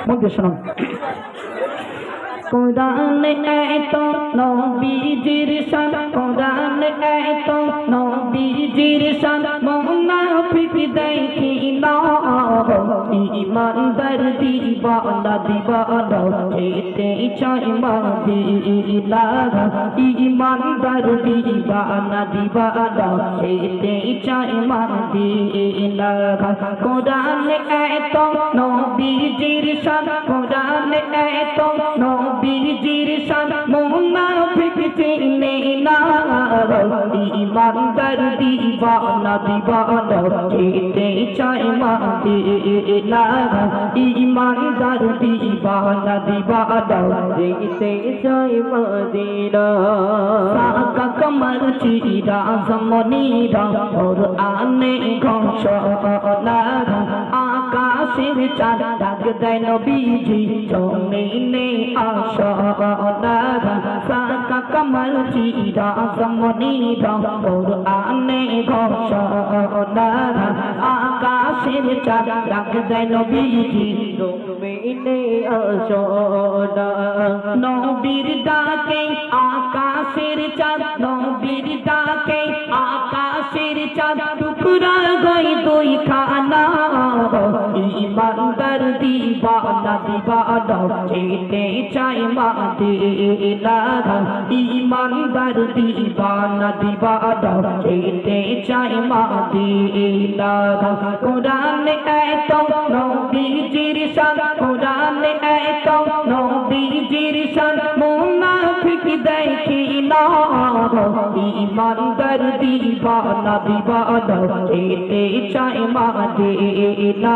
মধ্যে শোনান কোরআনে এত নবীজির শান কোরআনে এত নবীজির শান মুনাফিক দেখি না ঈমানদার দিবানা দিবানা এতে চাই মদিনা ঈমানদার দিবানা দিবানা এতে চাই মদিনা কোরআনে এত নবীজির শান কোরআনে এত নবীজির শান মুনাফিক চিনে না ঈমানদার দিবানা দিবানা এতে চাই মদিনা ঈমানদার দিবানা দিবানা এতে চাই মদিনা সাকা কমর চিরা জমনীরা কুরআনে ঘোষণা আকাশের চাঁদ ডাক দেয় নবীজি জমিনে আসনা সাকা কমর চিরা জমনীরা কুরআনে ঘোষণা আকাশের চাঁদ ডাক দেয় নবীজি জমিনে আসনা নবীর ডাকে আকাশের চাঁদ নবীর ডাকে আকাশের চাঁদ টুকরা গই দুই খানা ঈমানদার দিবানা দিবানা এতে চাই মদিনা ঈমানদার দিবানা দিবানা এতে চাই মদিনা কোরআনে এত নবীজির শান কোরআনে এত নবীজির শান মুনাফিক দেখি না ঈমানদার দিবানা দিবানা এতে চাই মদিনা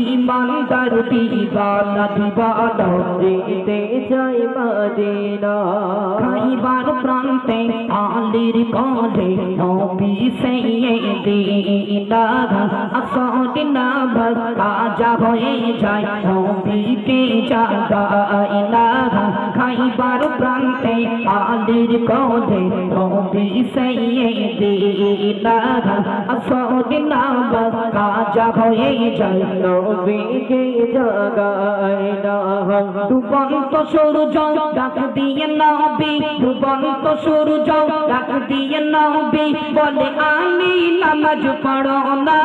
ঈমানদার দিবানা দিবানা এতে চাই মদিনা খাইবার প্রান্তে আলীর কোলে নবী সাইয়্যিদিনা আসদিনা বস কাজা হয়ে যায় নবীকে জাগায় না খাইবার প্রান্তে আলীর কোলে নবী সাইয়্যিদিনা আসদিনা বস কাজা হয়ে যায় নবীকে জাগায় না ডুবন্ত সূর্য ডাক দিয়ে নবী ডুবন্ত সূর্য ডাক দিয়ে নবী বলে আমি নামাজ পড়ো না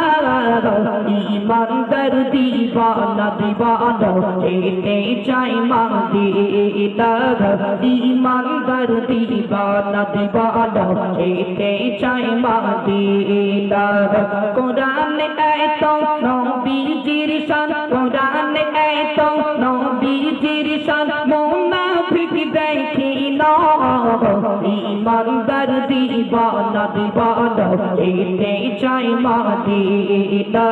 ঈমানদার দিবানা দিবানা এতে চাই মদিনা ঈমানদার দিবানা দিবানা এতে চাই মদিনা কোরআনে এত নবীজির শান কোরআনে এত নবীজির শান মুনাফিক দেখি না ঈমানদার দিবানা দিবানা এতে চাই মদিনা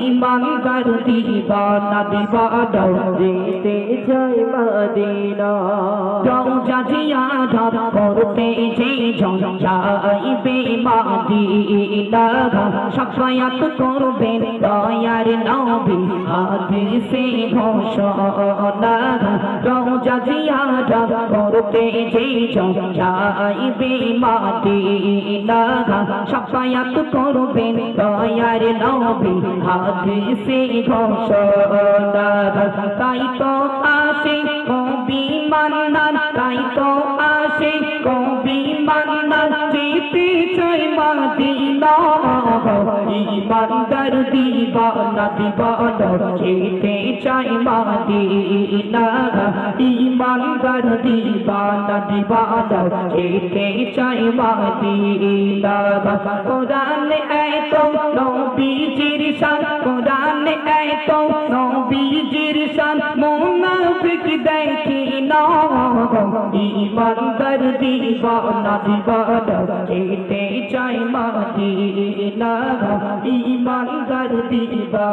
ঈমানদার দিবানা দিবানা এতে চাই মদিনা রওজা জিয়ারত করতে যে যাইবে মদিনা শাফায়াত করবেন দয়ার নবী হাদিসে ঘোষণা রওজা জিয়ারত করতে যে যাইবে মদিনা শাফায়াত করবেন দয়ার নবী হাদিসে ঘোষণা তাই তো আসে কবি মান্নান তাই তো আসে কবি মান্নান যেতে চাই মদিনা ঈমানদার দিবানা দিবানা যেতে চাই মদিনা ঈমানদার দিবানা দিবানা যেতে চাই মদিনা কোরআনে এত নবীজির শান কোরআনে এত নবীজির শান মুনাফিক দেখি না ঈমানদার দিবানা দিবানা যেতে চাই মদিনা ঈমানদার দিবানা